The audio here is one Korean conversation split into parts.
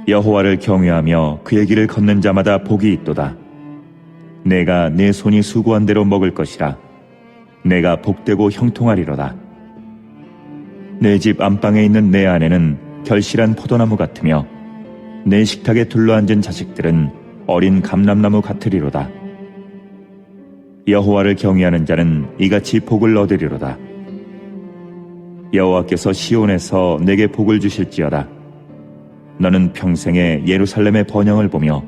여호와를 경외하며 그의 길을 걷는 자마다 복이 있도다. 내가 내 손이 수고한 대로 먹을 것이라. 내가 복되고 형통하리로다. 내 집 안방에 있는 내 아내는 결실한 포도나무 같으며 내 식탁에 둘러앉은 자식들은 어린 감람나무 같으리로다. 여호와를 경외하는 자는 이같이 복을 얻으리로다. 여호와께서 시온에서 내게 복을 주실지어다. 너는 평생에 예루살렘의 번영을 보며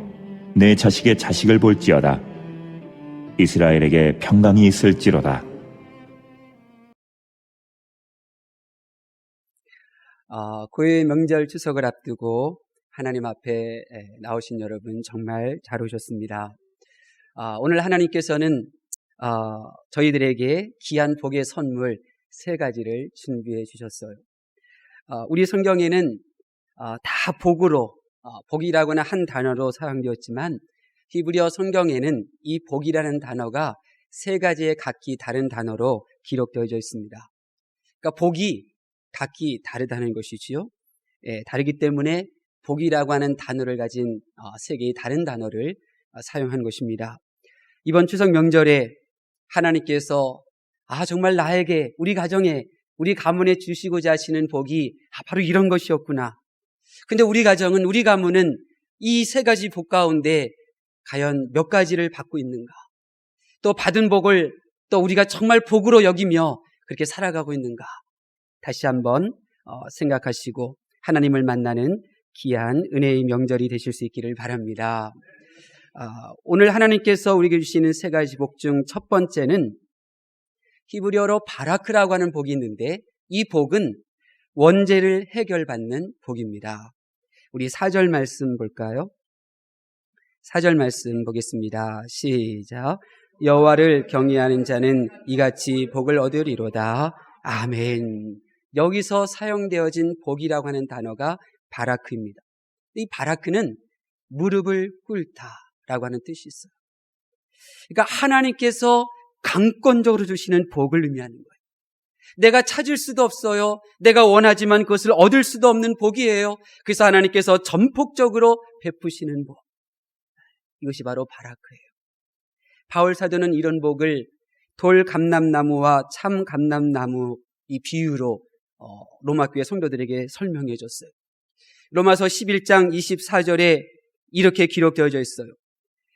내 자식의 자식을 볼지어다. 이스라엘에게 평강이 있을지로다. 고유의 명절 추석을 앞두고 하나님 앞에 나오신 여러분 정말 잘 오셨습니다. 오늘 하나님께서는 저희들에게 귀한 복의 선물 3가지를 준비해 주셨어요. 우리 성경에는 다 복으로, 복이라고는 한 단어로 사용되었지만 히브리어 성경에는 이 복이라는 단어가 3가지의 각기 다른 단어로 기록되어져 있습니다. 그러니까 복이 각기 다르다는 것이지요. 다르기 때문에 복이라고 하는 단어를 가진 3개의 다른 단어를 사용한 것입니다. 이번 추석 명절에 하나님께서 정말 나에게, 우리 가정에, 우리 가문에 주시고자 하시는 복이 바로 이런 것이었구나. 근데 우리 가정은, 우리 가문은 이 3가지 복 가운데 과연 몇 가지를 받고 있는가? 또 받은 복을 또 우리가 정말 복으로 여기며 그렇게 살아가고 있는가? 다시 한번 생각하시고 하나님을 만나는 귀한 은혜의 명절이 되실 수 있기를 바랍니다. 오늘 하나님께서 우리에게 주시는 3가지 복 중 첫 번째는 히브리어로 바라크라고 하는 복이 있는데 이 복은 원죄를 해결받는 복입니다. 우리 4절 말씀 볼까요? 4절 말씀 보겠습니다. 시작. 여호와를 경외하는 자는 이같이 복을 얻으리로다. 아멘. 여기서 사용되어진 복이라고 하는 단어가 바라크입니다. 이 바라크는 무릎을 꿇다라고 하는 뜻이 있어요. 그러니까 하나님께서 강권적으로 주시는 복을 의미하는 거예요. 내가 찾을 수도 없어요. 내가 원하지만 그것을 얻을 수도 없는 복이에요. 그래서 하나님께서 전폭적으로 베푸시는 복. 이것이 바로 바라크예요. 바울 사도는 이런 복을 돌 감람나무와 참 감람나무 이 비유로 로마교회 성도들에게 설명해 줬어요. 로마서 11장 24절에 이렇게 기록되어져 있어요.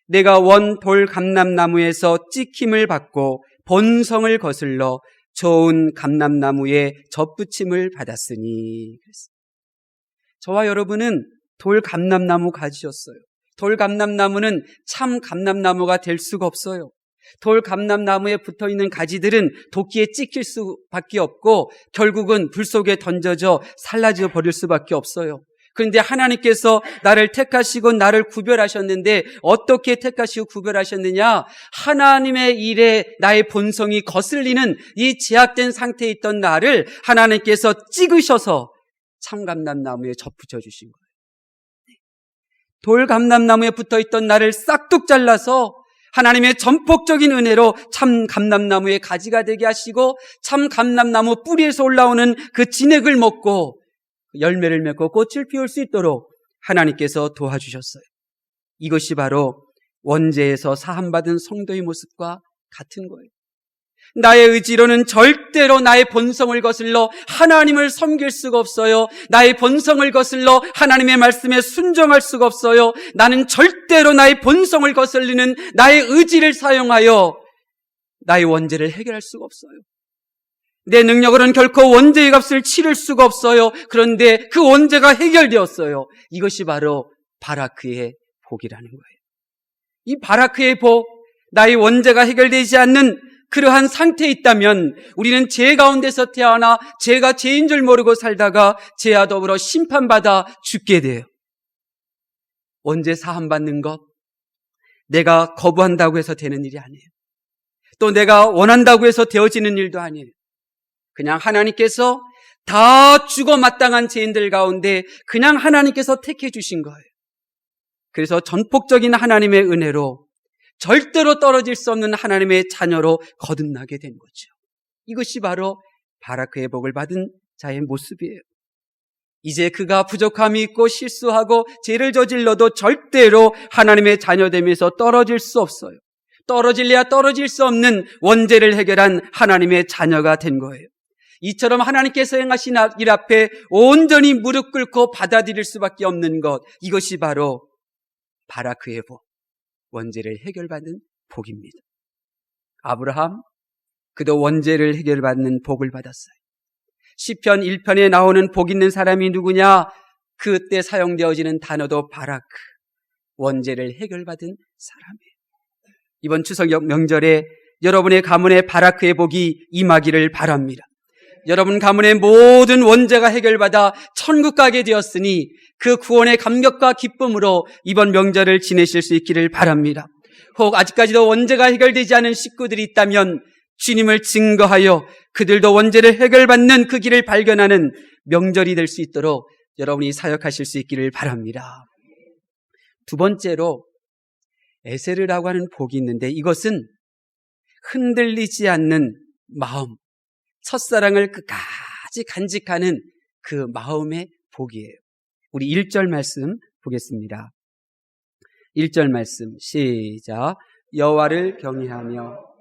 내가 원 돌 감람나무에서 찍힘을 받고 본성을 거슬러 좋은 감람나무에 젖붙임을 받았으니. 저와 여러분은 돌 감람나무 가지셨어요. 돌 감람나무는 참 감람나무가 될 수가 없어요. 돌 감람나무에 붙어있는 가지들은 도끼에 찍힐 수밖에 없고 결국은 불 속에 던져져 살라져 버릴 수밖에 없어요. 그런데 하나님께서 나를 택하시고 나를 구별하셨는데 어떻게 택하시고 구별하셨느냐? 하나님의 일에 나의 본성이 거슬리는 이 제약된 상태에 있던 나를 하나님께서 찍으셔서 참감람나무에 접붙여 주신 거예요. 돌 감람나무에 붙어있던 나를 싹둑 잘라서 하나님의 전폭적인 은혜로 참 감람나무의 가지가 되게 하시고 참 감람나무 뿌리에서 올라오는 그 진액을 먹고 열매를 맺고 꽃을 피울 수 있도록 하나님께서 도와주셨어요. 이것이 바로 원죄에서 사함받은 성도의 모습과 같은 거예요. 나의 의지로는 절대로 나의 본성을 거슬러 하나님을 섬길 수가 없어요. 나의 본성을 거슬러 하나님의 말씀에 순종할 수가 없어요. 나는 절대로 나의 본성을 거슬리는 나의 의지를 사용하여 나의 원죄를 해결할 수가 없어요. 내 능력으로는 결코 원죄의 값을 치를 수가 없어요. 그런데 그 원죄가 해결되었어요. 이것이 바로 바라크의 복이라는 거예요. 이 바라크의 복, 나의 원죄가 해결되지 않는 그러한 상태에 있다면 우리는 죄 가운데서 태어나 죄가 죄인 줄 모르고 살다가 죄와 더불어 심판받아 죽게 돼요. 원죄 사함받는 것, 내가 거부한다고 해서 되는 일이 아니에요. 또 내가 원한다고 해서 되어지는 일도 아니에요. 그냥 하나님께서 다 죽어 마땅한 죄인들 가운데 그냥 하나님께서 택해 주신 거예요. 그래서 전폭적인 하나님의 은혜로 절대로 떨어질 수 없는 하나님의 자녀로 거듭나게 된 거죠. 이것이 바로 바라크의 복을 받은 자의 모습이에요. 이제 그가 부족함이 있고 실수하고 죄를 저질러도 절대로 하나님의 자녀됨에서 떨어질 수 없어요. 떨어질래야 떨어질 수 없는 원죄를 해결한 하나님의 자녀가 된 거예요. 이처럼 하나님께서 행하신 일 앞에 온전히 무릎 꿇고 받아들일 수밖에 없는 것, 이것이 바로 바라크의 복, 원죄를 해결받는 복입니다. 아브라함, 그도 원죄를 해결받는 복을 받았어요. 시편 1편에 나오는 복 있는 사람이 누구냐? 그때 사용되어지는 단어도 바라크, 원죄를 해결받은 사람이에요. 이번 추석 명절에 여러분의 가문에 바라크의 복이 임하기를 바랍니다. 여러분 가문의 모든 원죄가 해결받아 천국 가게 되었으니 그 구원의 감격과 기쁨으로 이번 명절을 지내실 수 있기를 바랍니다. 혹 아직까지도 원죄가 해결되지 않은 식구들이 있다면 주님을 증거하여 그들도 원죄를 해결받는 그 길을 발견하는 명절이 될 수 있도록 여러분이 사역하실 수 있기를 바랍니다. 두 번째로 에세르라고 하는 복이 있는데, 이것은 흔들리지 않는 마음, 첫사랑을 끝까지 간직하는 그 마음의 복이에요. 우리 1절 말씀 보겠습니다. 1절 말씀 시작. 여호와를 경외하며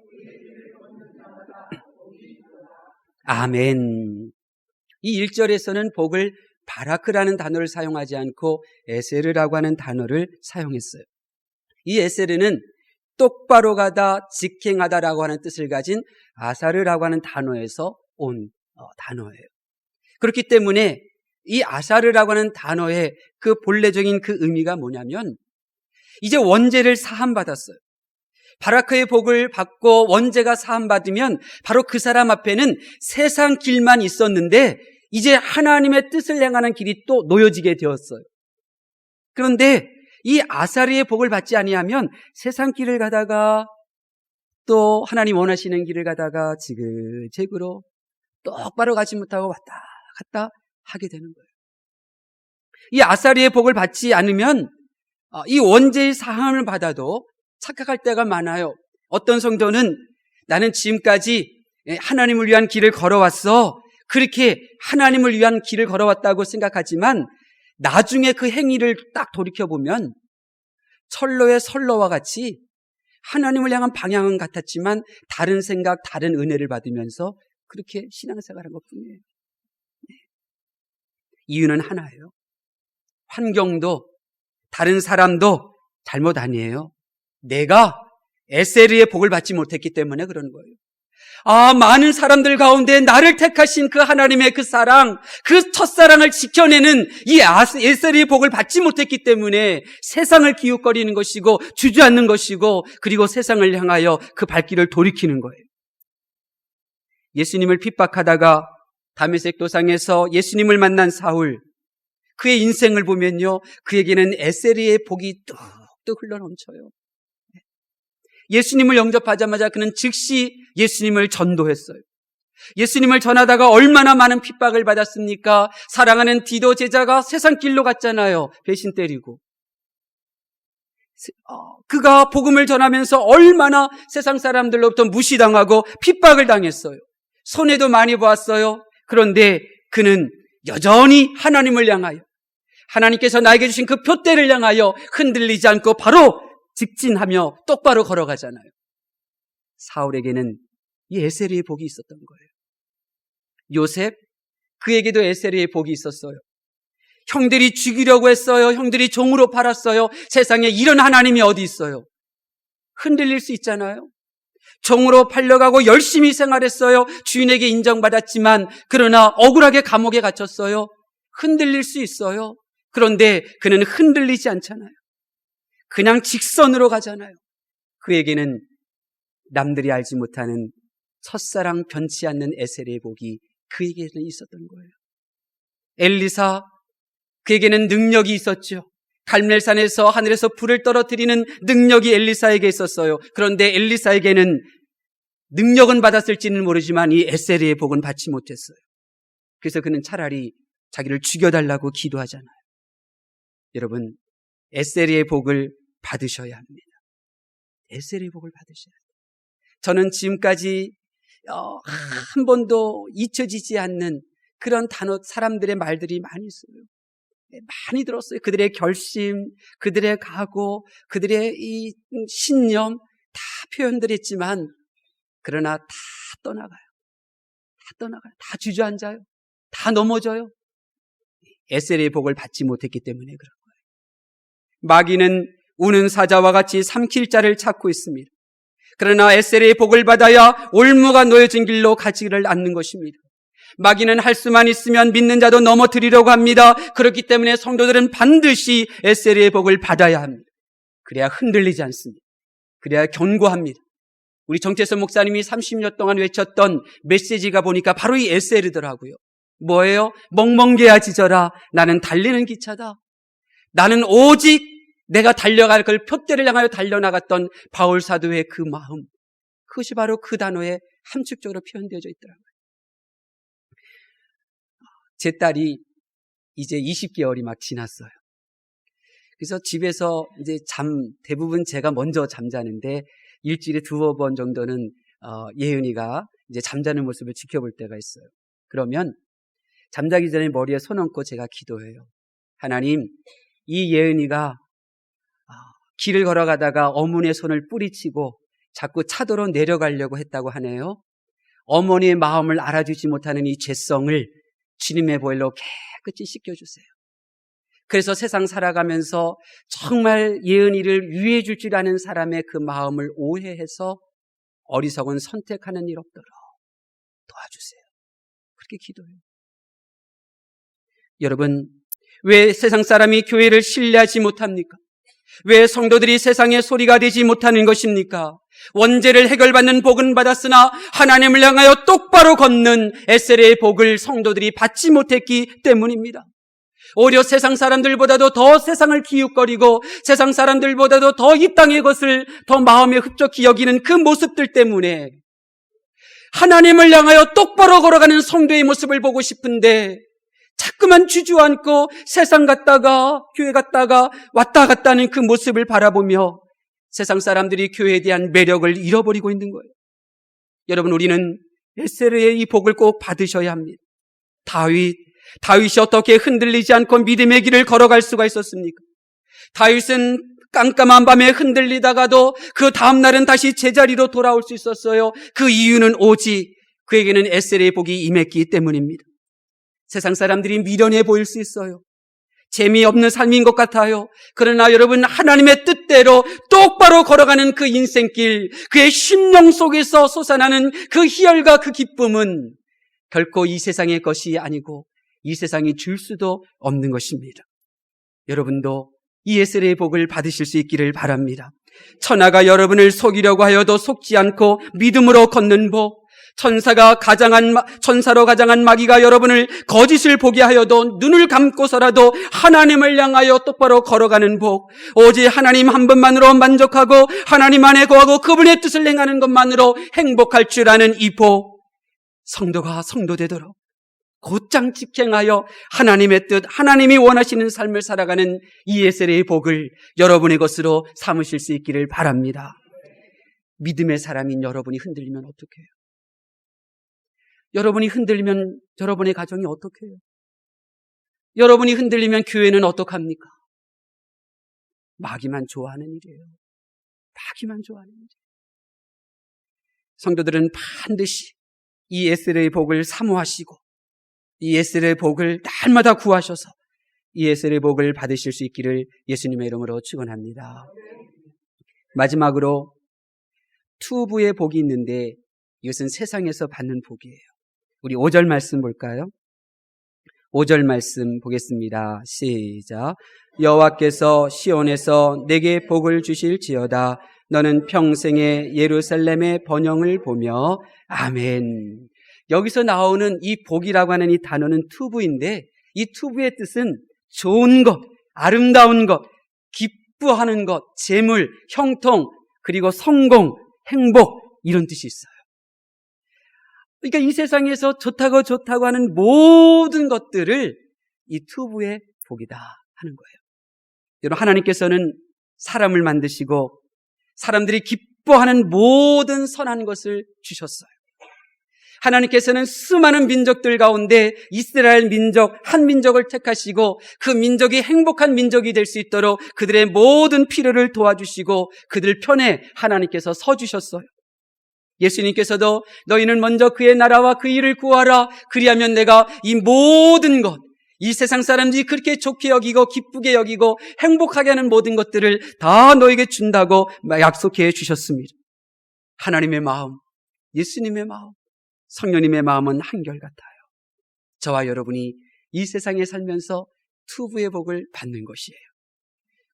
아멘. 이 1절에서는 복을 바라크라는 단어를 사용하지 않고 에세르라고 하는 단어를 사용했어요. 이 에세르는 똑바로 가다, 직행하다라고 하는 뜻을 가진 아사르라고 하는 단어에서 온 단어예요. 그렇기 때문에 이 아사르라고 하는 단어의 그 본래적인 그 의미가 뭐냐면, 이제 원죄를 사함받았어요. 바라크의 복을 받고 원죄가 사함받으면 바로 그 사람 앞에는 세상 길만 있었는데 이제 하나님의 뜻을 행하는 길이 또 놓여지게 되었어요. 그런데 이 아사르의 복을 받지 아니하면 세상 길을 가다가 또 하나님 원하시는 길을 가다가 지그재그로 똑바로 가지 못하고 왔다 갔다 하게 되는 거예요. 이 아사르의 복을 받지 않으면 이 원죄의 사함을 받아도 착각할 때가 많아요. 어떤 성도는 나는 지금까지 하나님을 위한 길을 걸어왔어. 그렇게 하나님을 위한 길을 걸어왔다고 생각하지만 나중에 그 행위를 딱 돌이켜보면 철로의 선로와 같이 하나님을 향한 방향은 같았지만 다른 생각, 다른 은혜를 받으면서 그렇게 신앙생활한 것뿐이에요. 이유는 하나예요. 환경도 다른 사람도 잘못 아니에요. 내가 에세르의 복을 받지 못했기 때문에 그러는 거예요. 많은 사람들 가운데 나를 택하신 그 하나님의 그 사랑, 그 첫사랑을 지켜내는 이 에세르의 복을 받지 못했기 때문에 세상을 기웃거리는 것이고 주저앉는 것이고, 그리고 세상을 향하여 그 발길을 돌이키는 거예요. 예수님을 핍박하다가 다메섹 도상에서 예수님을 만난 사울, 그의 인생을 보면요, 그에게는 에세르의 복이 뚝뚝 흘러넘쳐요. 예수님을 영접하자마자 그는 즉시 예수님을 전도했어요. 예수님을 전하다가 얼마나 많은 핍박을 받았습니까? 사랑하는 디도 제자가 세상 길로 갔잖아요. 배신 때리고. 그가 복음을 전하면서 얼마나 세상 사람들로부터 무시당하고 핍박을 당했어요. 손해도 많이 보았어요. 그런데 그는 여전히 하나님을 향하여, 하나님께서 나에게 주신 그 표대를 향하여 흔들리지 않고 바로 직진하며 똑바로 걸어가잖아요. 사울에게는 이 에세르의 복이 있었던 거예요. 요셉, 그에게도 에세르의 복이 있었어요. 형들이 죽이려고 했어요. 형들이 종으로 팔았어요. 세상에 이런 하나님이 어디 있어요? 흔들릴 수 있잖아요. 종으로 팔려가고 열심히 생활했어요. 주인에게 인정받았지만 그러나 억울하게 감옥에 갇혔어요. 흔들릴 수 있어요. 그런데 그는 흔들리지 않잖아요. 그냥 직선으로 가잖아요. 그에게는 남들이 알지 못하는 첫사랑 변치 않는 에세르의 복이 그에게는 있었던 거예요. 엘리사, 그에게는 능력이 있었죠. 갈멜산에서 하늘에서 불을 떨어뜨리는 능력이 엘리사에게 있었어요. 그런데 엘리사에게는 능력은 받았을지는 모르지만 이 에세르의 복은 받지 못했어요. 그래서 그는 차라리 자기를 죽여달라고 기도하잖아요. 여러분, 에세르의 복을 받으셔야 합니다. 에세르의 복을 받으셔야 합니다. 저는 지금까지 한 번도 잊혀지지 않는 그런 단어, 사람들의 말들이 많이 있어요. 많이 들었어요. 그들의 결심, 그들의 각오, 그들의 이 신념 다 표현들했지만 그러나 다 떠나가요. 다 떠나가요. 다 주저앉아요. 다 넘어져요. 에셀의 복을 받지 못했기 때문에 그런 거예요. 마귀는 우는 사자와 같이 삼킬 자를 찾고 있습니다. 그러나 에셀의 복을 받아야 올무가 놓여진 길로 가지를 않는 것입니다. 마귀는 할 수만 있으면 믿는 자도 넘어뜨리려고 합니다. 그렇기 때문에 성도들은 반드시 에셀의 복을 받아야 합니다. 그래야 흔들리지 않습니다. 그래야 견고합니다. 우리 정태선 목사님이 30년 동안 외쳤던 메시지가 보니까 바로 이 에셀이더라고요. 뭐예요? 멍멍개야 짖어라. 나는 달리는 기차다. 나는 오직 내가 달려갈 걸 표대를 향하여 달려나갔던 바울 사도의 그 마음, 그것이 바로 그 단어에 함축적으로 표현되어져 있더라고요. 제 딸이 이제 20개월이 막 지났어요. 그래서 집에서 이제 대부분 제가 먼저 잠자는데 일주일에 2번 정도는 예은이가 이제 잠자는 모습을 지켜볼 때가 있어요. 그러면 잠자기 전에 머리에 손 얹고 제가 기도해요. 하나님, 이 예은이가 길을 걸어가다가 어머니의 손을 뿌리치고 자꾸 차도로 내려가려고 했다고 하네요. 어머니의 마음을 알아주지 못하는 이 죄성을 주님의 보혈로 깨끗이 씻겨주세요. 그래서 세상 살아가면서 정말 예은이를 위해 줄 줄 아는 사람의 그 마음을 오해해서 어리석은 선택하는 일 없도록 도와주세요. 그렇게 기도해요. 여러분, 왜 세상 사람이 교회를 신뢰하지 못합니까? 왜 성도들이 세상의 소리가 되지 못하는 것입니까? 원죄를 해결받는 복은 받았으나 하나님을 향하여 똑바로 걷는 에셀의 복을 성도들이 받지 못했기 때문입니다. 오히려 세상 사람들보다도 더 세상을 기웃거리고 세상 사람들보다도 더 이 땅의 것을 더 마음에 흡족히 여기는 그 모습들 때문에 하나님을 향하여 똑바로 걸어가는 성도의 모습을 보고 싶은데 자꾸만 주저앉고 세상 갔다가 교회 갔다가 왔다 갔다 하는 그 모습을 바라보며 세상 사람들이 교회에 대한 매력을 잃어버리고 있는 거예요. 여러분, 우리는 에셀의 이 복을 꼭 받으셔야 합니다. 다윗이 어떻게 흔들리지 않고 믿음의 길을 걸어갈 수가 있었습니까? 다윗은 깜깜한 밤에 흔들리다가도 그 다음날은 다시 제자리로 돌아올 수 있었어요. 그 이유는 오직 그에게는 에셀의 복이 임했기 때문입니다. 세상 사람들이 미련해 보일 수 있어요. 재미없는 삶인 것 같아요. 그러나 여러분, 하나님의 뜻대로 똑바로 걸어가는 그 인생길, 그의 심령 속에서 솟아나는 그 희열과 그 기쁨은 결코 이 세상의 것이 아니고 이 세상이 줄 수도 없는 것입니다. 여러분도 이 에셀의 복을 받으실 수 있기를 바랍니다. 천하가 여러분을 속이려고 하여도 속지 않고 믿음으로 걷는 복, 천사로 가장한 마귀가 여러분을 거짓을 보게 하여도 눈을 감고서라도 하나님을 향하여 똑바로 걸어가는 복, 오직 하나님 한 분만으로 만족하고 하나님 안에 거하고 그분의 뜻을 행하는 것만으로 행복할 줄 아는 이 복, 성도가 성도 되도록 곧장 직행하여 하나님의 뜻, 하나님이 원하시는 삶을 살아가는 이 에셀의 복을 여러분의 것으로 삼으실 수 있기를 바랍니다. 믿음의 사람인 여러분이 흔들리면 어떻게 해요? 여러분이 흔들리면 여러분의 가정이 어떻게 해요? 여러분이 흔들리면 교회는 어떡합니까? 마귀만 좋아하는 일이에요. 마귀만 좋아하는 일이에요. 성도들은 반드시 이 에셀의 복을 사모하시고 이 에셀의 복을 날마다 구하셔서 이 에셀의 복을 받으실 수 있기를 예수님의 이름으로 축원합니다. 마지막으로 투부의 복이 있는데 이것은 세상에서 받는 복이에요. 우리 5절 말씀 볼까요? 5절 말씀 보겠습니다. 시작. 여호와께서 시온에서 내게 복을 주실지어다. 너는 평생에 예루살렘의 번영을 보며 아멘. 여기서 나오는 이 복이라고 하는 이 단어는 투부인데 이 투부의 뜻은 좋은 것, 아름다운 것, 기뻐하는 것, 재물, 형통, 그리고 성공, 행복 이런 뜻이 있어요. 그러니까 이 세상에서 좋다고 하는 모든 것들을 이 투부의 복이다 하는 거예요. 여러분, 하나님께서는 사람을 만드시고 사람들이 기뻐하는 모든 선한 것을 주셨어요. 하나님께서는 수많은 민족들 가운데 이스라엘 민족, 한 민족을 택하시고 그 민족이 행복한 민족이 될 수 있도록 그들의 모든 필요를 도와주시고 그들 편에 하나님께서 서주셨어요. 예수님께서도 너희는 먼저 그의 나라와 그 일을 구하라. 그리하면 내가 이 모든 것, 이 세상 사람들이 그렇게 좋게 여기고 기쁘게 여기고 행복하게 하는 모든 것들을 다 너에게 준다고 약속해 주셨습니다. 하나님의 마음, 예수님의 마음, 성령님의 마음은 한결같아요. 저와 여러분이 이 세상에 살면서 투부의 복을 받는 것이에요.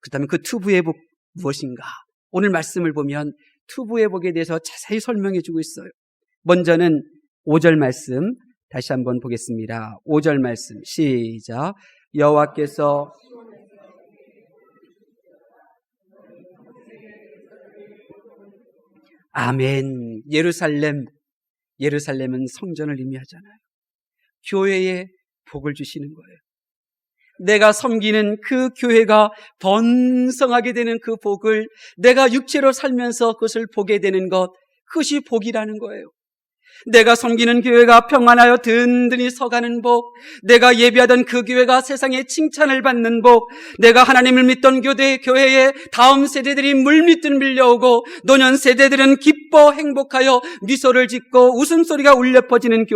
그렇다면 그 투부의 복 무엇인가? 오늘 말씀을 보면 투부의 복에 대해서 자세히 설명해 주고 있어요. 먼저는 5절 말씀 다시 한번 보겠습니다. 5절 말씀 시작. 여호와께서 아멘. 예루살렘은 성전을 의미하잖아요. 교회에 복을 주시는 거예요. 내가 섬기는 그 교회가 번성하게 되는 그 복을 내가 육체로 살면서 그것을 보게 되는 것, 그것이 복이라는 거예요. 내가 섬기는 교회가 평안하여 든든히 서가는 복, 내가 예배하던 그 교회가 세상에 칭찬을 받는 복, 내가 하나님을 믿던 교회에 다음 세대들이 물밀듯 밀려오고 노년 세대들은 기뻐 행복하여 미소를 짓고 웃음소리가 울려 퍼지는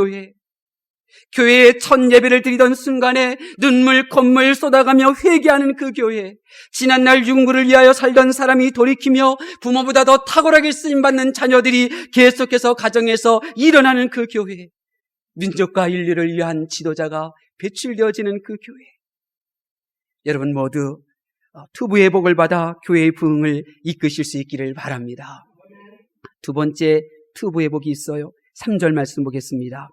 교회에 첫 예배를 드리던 순간에 눈물 콧물 쏟아가며 회개하는 그 교회, 지난날 육구를 위하여 살던 사람이 돌이키며 부모보다 더 탁월하게 쓰임받는 자녀들이 계속해서 가정에서 일어나는 그 교회, 민족과 인류를 위한 지도자가 배출되어지는 그 교회. 여러분 모두 투부의 복을 받아 교회의 부흥을 이끄실 수 있기를 바랍니다. 두 번째 투부의 복이 있어요. 3절 말씀 보겠습니다.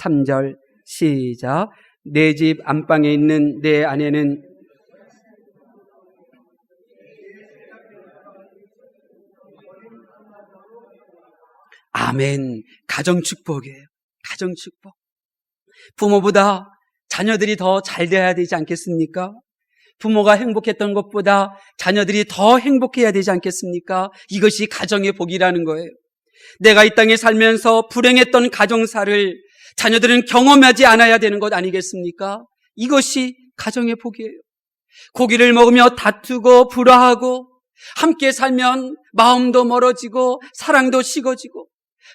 3절 시작. 내 집 안방에 있는 내 아내는 아멘. 가정 축복이에요. 가정 축복. 부모보다 자녀들이 더 잘 돼야 되지 않겠습니까? 부모가 행복했던 것보다 자녀들이 더 행복해야 되지 않겠습니까? 이것이 가정의 복이라는 거예요. 내가 이 땅에 살면서 불행했던 가정사를 자녀들은 경험하지 않아야 되는 것 아니겠습니까? 이것이 가정의 복이에요. 고기를 먹으며 다투고 불화하고 함께 살면 마음도 멀어지고 사랑도 식어지고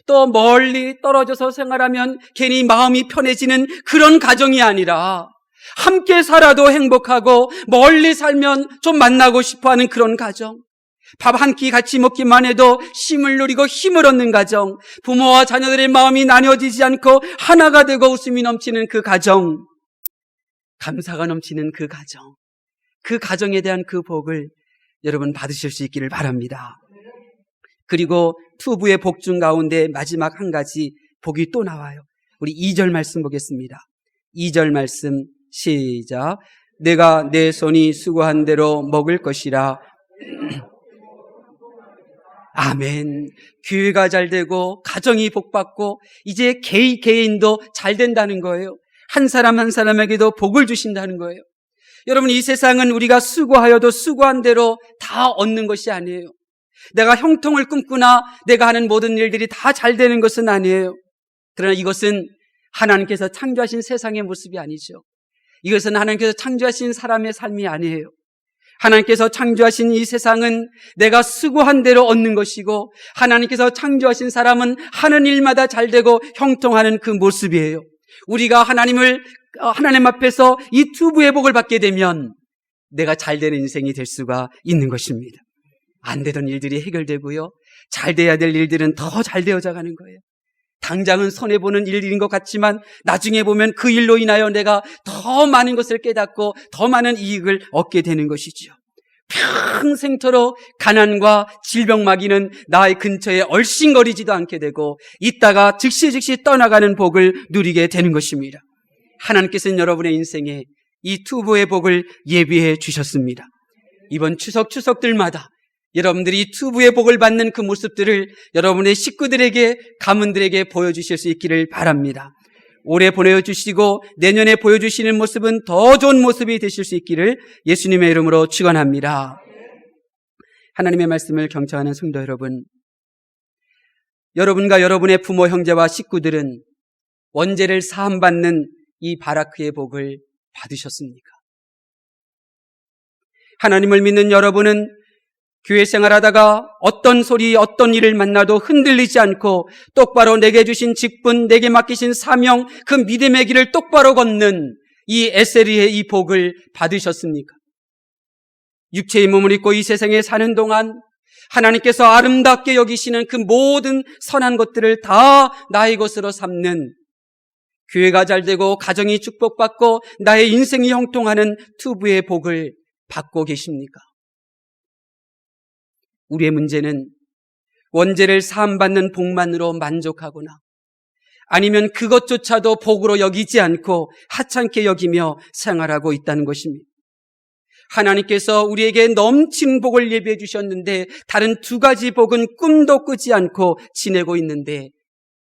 또 멀리 떨어져서 생활하면 괜히 마음이 편해지는 그런 가정이 아니라 함께 살아도 행복하고 멀리 살면 좀 만나고 싶어하는 그런 가정, 밥 한 끼 같이 먹기만 해도 쉼을 누리고 힘을 얻는 가정, 부모와 자녀들의 마음이 나뉘어지지 않고 하나가 되고 웃음이 넘치는 그 가정, 감사가 넘치는 그 가정, 그 가정에 대한 그 복을 여러분 받으실 수 있기를 바랍니다. 그리고 투부의 복 중 가운데 마지막 한 가지 복이 또 나와요. 우리 2절 말씀 보겠습니다. 2절 말씀 시작. 내가 내 손이 수고한 대로 먹을 것이라. 아멘. 교회가 잘 되고 가정이 복받고 이제 개인도 잘 된다는 거예요. 한 사람 한 사람에게도 복을 주신다는 거예요. 여러분, 이 세상은 우리가 수고하여도 수고한 대로 다 얻는 것이 아니에요. 내가 형통을 꿈꾸나 내가 하는 모든 일들이 다 잘 되는 것은 아니에요. 그러나 이것은 하나님께서 창조하신 세상의 모습이 아니죠. 이것은 하나님께서 창조하신 사람의 삶이 아니에요. 하나님께서 창조하신 이 세상은 내가 수고한 대로 얻는 것이고 하나님께서 창조하신 사람은 하는 일마다 잘 되고 형통하는 그 모습이에요. 우리가 하나님 앞에서 이 투부의 복을 받게 되면 내가 잘 되는 인생이 될 수가 있는 것입니다. 안 되던 일들이 해결되고요. 잘 돼야 될 일들은 더 잘 되어져 가는 거예요. 당장은 손해보는 일인 것 같지만 나중에 보면 그 일로 인하여 내가 더 많은 것을 깨닫고 더 많은 이익을 얻게 되는 것이죠. 평생토록 가난과 질병마귀는 나의 근처에 얼씬거리지도 않게 되고 있다가 즉시 떠나가는 복을 누리게 되는 것입니다. 하나님께서는 여러분의 인생에 이 투부의 복을 예비해 주셨습니다. 이번 추석들마다 여러분들이 투부의 복을 받는 그 모습들을 여러분의 식구들에게, 가문들에게 보여주실 수 있기를 바랍니다. 올해 보내주시고 내년에 보여주시는 모습은 더 좋은 모습이 되실 수 있기를 예수님의 이름으로 축원합니다. 하나님의 말씀을 경청하는 성도 여러분, 여러분과 여러분의 부모, 형제와 식구들은 원죄를 사함받는 이 바라크의 복을 받으셨습니까? 하나님을 믿는 여러분은 교회 생활하다가 어떤 소리, 어떤 일을 만나도 흔들리지 않고 똑바로 내게 주신 직분, 내게 맡기신 사명, 그 믿음의 길을 똑바로 걷는 이 에세리의 이 복을 받으셨습니까? 육체의 몸을 입고 이 세상에 사는 동안 하나님께서 아름답게 여기시는 그 모든 선한 것들을 다 나의 것으로 삼는, 교회가 잘 되고 가정이 축복받고 나의 인생이 형통하는 투부의 복을 받고 계십니까? 우리의 문제는 원죄를 사함받는 복만으로 만족하거나 아니면 그것조차도 복으로 여기지 않고 하찮게 여기며 생활하고 있다는 것입니다. 하나님께서 우리에게 넘치는 복을 예비해 주셨는데 다른 두 가지 복은 꿈도 꾸지 않고 지내고 있는데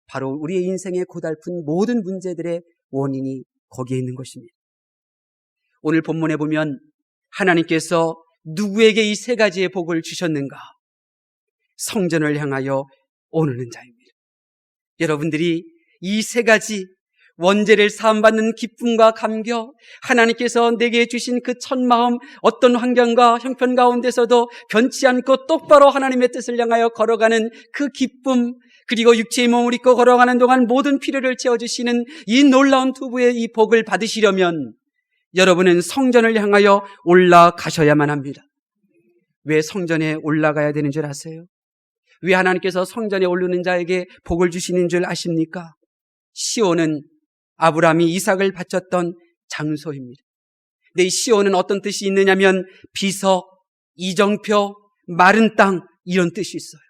바로 우리의 인생에 고달픈 모든 문제들의 원인이 거기에 있는 것입니다. 오늘 본문에 보면 하나님께서 누구에게 이 세 가지의 복을 주셨는가? 성전을 향하여 오르는 자입니다. 여러분들이 이 세 가지 원죄를 사함받는 기쁨과 감격, 하나님께서 내게 주신 그 첫 마음, 어떤 환경과 형편 가운데서도 변치 않고 똑바로 하나님의 뜻을 향하여 걸어가는 그 기쁨, 그리고 육체의 몸을 입고 걸어가는 동안 모든 필요를 채워주시는 이 놀라운 투부의 이 복을 받으시려면 여러분은 성전을 향하여 올라가셔야만 합니다. 왜 성전에 올라가야 되는 줄 아세요? 왜 하나님께서 성전에 오르는 자에게 복을 주시는 줄 아십니까? 시온은 아브라함이 이삭을 바쳤던 장소입니다. 근데 이 시온은 어떤 뜻이 있느냐면 비석, 이정표, 마른 땅, 이런 뜻이 있어요.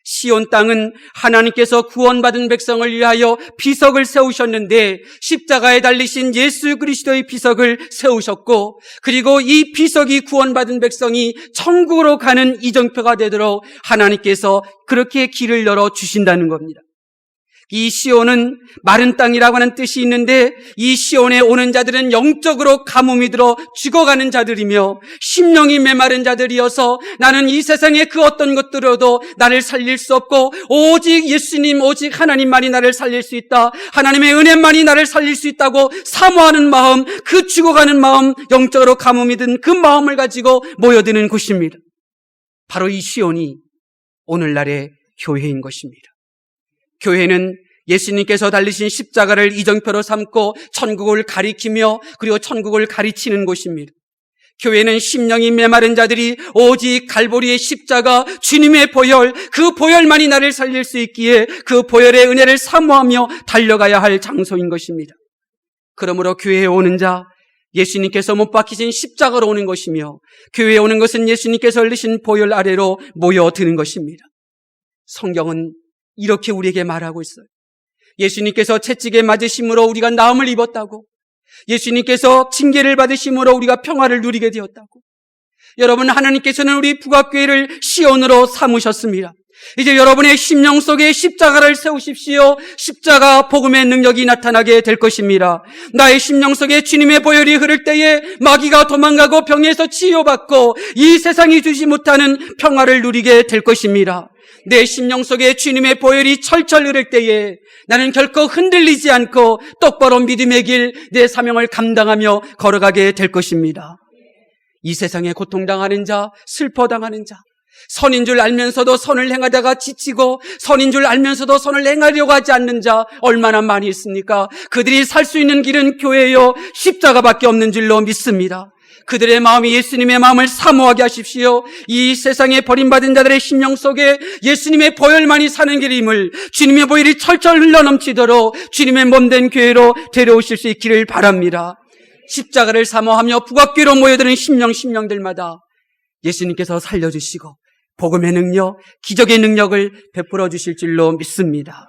시온 땅은 하나님께서 구원받은 백성을 위하여 비석을 세우셨는데 십자가에 달리신 예수 그리스도의 비석을 세우셨고, 그리고 이 비석이 구원받은 백성이 천국으로 가는 이정표가 되도록 하나님께서 그렇게 길을 열어 주신다는 겁니다. 이 시온은 마른 땅이라고 하는 뜻이 있는데 이 시온에 오는 자들은 영적으로 가뭄이 들어 죽어가는 자들이며 심령이 메마른 자들이어서 나는 이 세상의 그 어떤 것들로도 나를 살릴 수 없고 오직 예수님, 오직 하나님만이 나를 살릴 수 있다, 하나님의 은혜만이 나를 살릴 수 있다고 사모하는 마음, 그 죽어가는 마음, 영적으로 가뭄이 든 그 마음을 가지고 모여드는 곳입니다. 바로 이 시온이 오늘날의 교회인 것입니다. 교회는 예수님께서 달리신 십자가를 이정표로 삼고 천국을 가리키며 그리고 천국을 가르치는 곳입니다. 교회는 심령이 메마른 자들이 오직 갈보리의 십자가, 주님의 보혈, 그 보혈만이 나를 살릴 수 있기에 그 보혈의 은혜를 사모하며 달려가야 할 장소인 것입니다. 그러므로 교회에 오는 자, 예수님께서 못 박히신 십자가로 오는 것이며 교회에 오는 것은 예수님께서 흘리신 보혈 아래로 모여드는 것입니다. 성경은 이렇게 우리에게 말하고 있어요. 예수님께서 채찍에 맞으심으로 우리가 나음을 입었다고, 예수님께서 징계를 받으심으로 우리가 평화를 누리게 되었다고. 여러분, 하나님께서는 우리 북악교회를 시온으로 삼으셨습니다. 이제 여러분의 심령 속에 십자가를 세우십시오. 십자가 복음의 능력이 나타나게 될 것입니다. 나의 심령 속에 주님의 보혈이 흐를 때에 마귀가 도망가고 병에서 치유받고 이 세상이 주지 못하는 평화를 누리게 될 것입니다. 내 심령 속에 주님의 보혈이 철철 흐를 때에 나는 결코 흔들리지 않고 똑바로 믿음의 길, 내 사명을 감당하며 걸어가게 될 것입니다. 이 세상에 고통당하는 자, 슬퍼당하는 자, 선인 줄 알면서도 선을 행하다가 지치고 선인 줄 알면서도 선을 행하려고 하지 않는 자 얼마나 많이 있습니까? 그들이 살 수 있는 길은 교회요, 십자가밖에 없는 줄로 믿습니다. 그들의 마음이 예수님의 마음을 사모하게 하십시오. 이 세상에 버림받은 자들의 심령 속에 예수님의 보혈만이 사는 길임을, 주님의 보혈이 철철 흘러넘치도록 주님의 몸된 교회로 데려오실 수 있기를 바랍니다. 십자가를 사모하며 북악교회로 모여드는 심령들마다 예수님께서 살려주시고 복음의 능력, 기적의 능력을 베풀어 주실 줄로 믿습니다.